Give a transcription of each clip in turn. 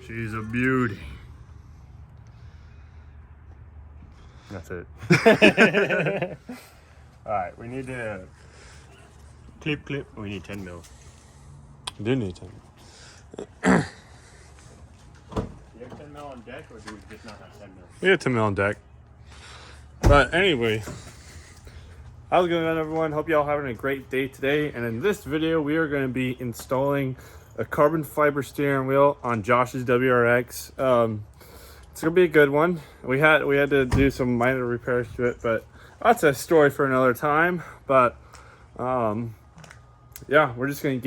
She's a beauty. That's it. Alright, we need to clip. We need 10 mil. We do need 10 Do you have 10 mil on deck, or do we just not have 10 mil? We have 10 mil on deck. But anyway, how's it going on, everyone? Hope y'all having a great day today. And in this video, we are going to be installing a carbon fiber steering wheel on Josh's WRX. It's gonna be a good one. We had to do some minor repairs to it, but that's a story for another time. But yeah, we're just gonna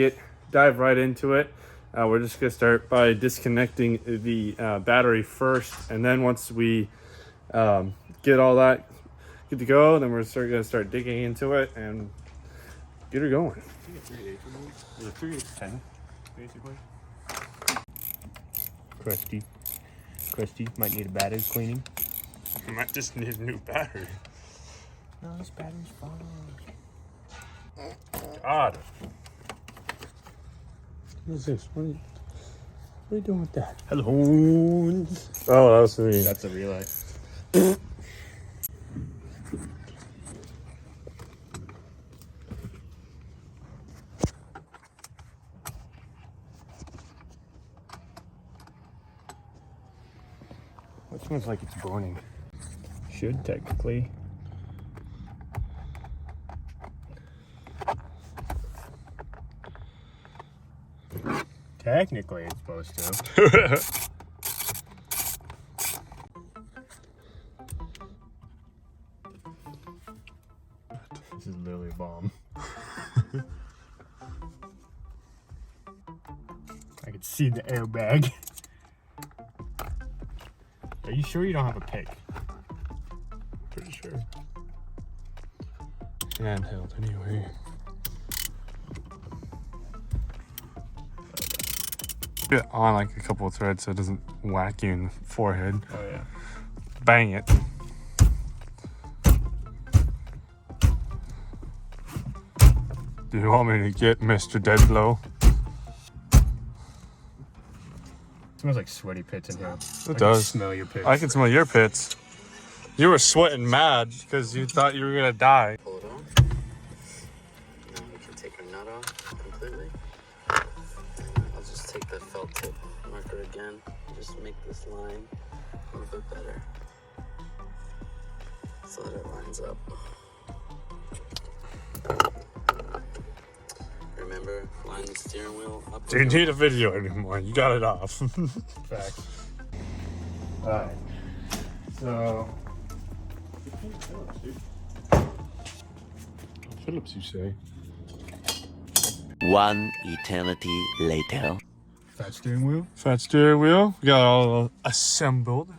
dive right into it. We're just gonna start by disconnecting the battery first, and then once we get all that good to go, then we're gonna start digging into it and get her going. I think it's 3/8 basically. Crusty, might need a battery cleaning. I might just need a new battery. No, this battery's fine. God. What is this? What are you doing with that? Hello. Oh, that was me. That's a relay. It smells like it's burning. Should technically. Technically, it's supposed to. This is literally a bomb. I can see the airbag. Are you sure you don't have a pick? Pretty sure. Handheld anyway. Get on like a couple of threads so it doesn't whack you in the forehead. Oh yeah. Bang it. Do you want me to get Mr. Deadblow? It smells like sweaty pits in here. It does. Smell your pits. I can smell your pits. You were sweating mad because you thought you were gonna die. Pull it off. Now we can take our nut off completely. I'll just take the felt tip marker again. Just make this line a little bit better so that it lines up. Remember, line the steering wheel up. Do you need a video anymore? You got it off. Facts. Alright. So. Phillips, you say? One eternity later. Fat steering wheel. Fat steering wheel. We got all assembled.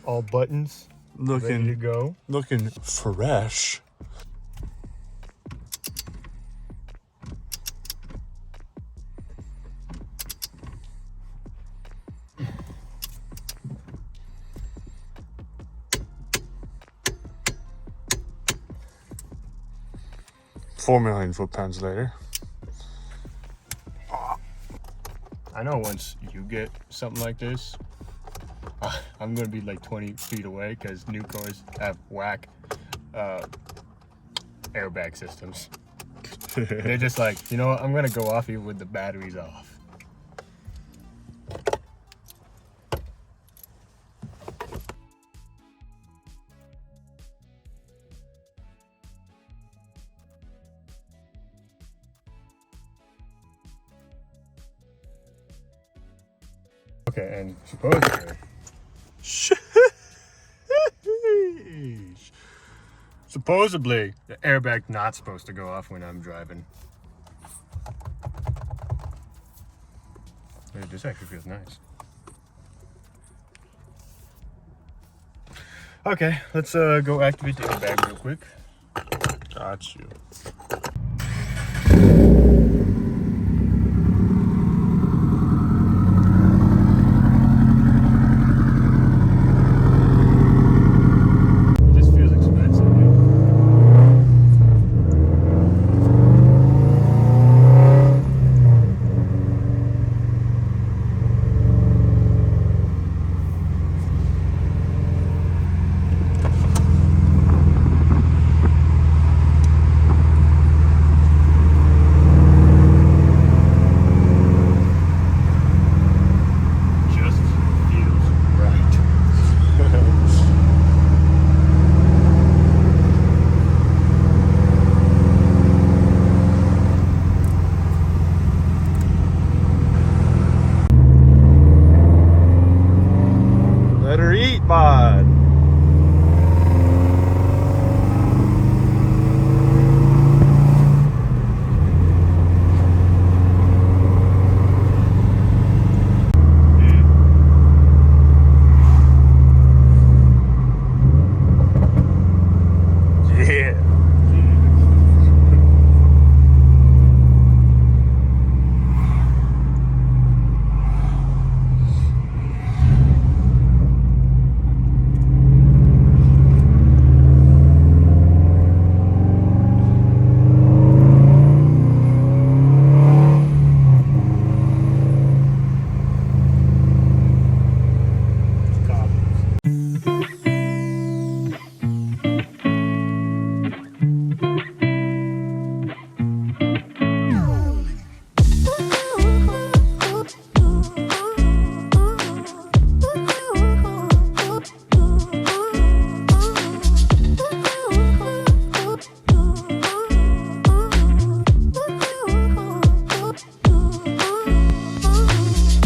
All buttons. Ready to Looking go. fresh. $4 million foot-pounds later. I know once you get something like this, I'm gonna be like 20 feet away because new cars have whack airbag systems. They're just like, you know what? I'm gonna go off even with the batteries off. Okay, and supposedly, supposedly the airbag not supposed to go off when I'm driving. Hey, this actually feels nice. Okay, let's go activate the airbag real quick. Got you. tripod.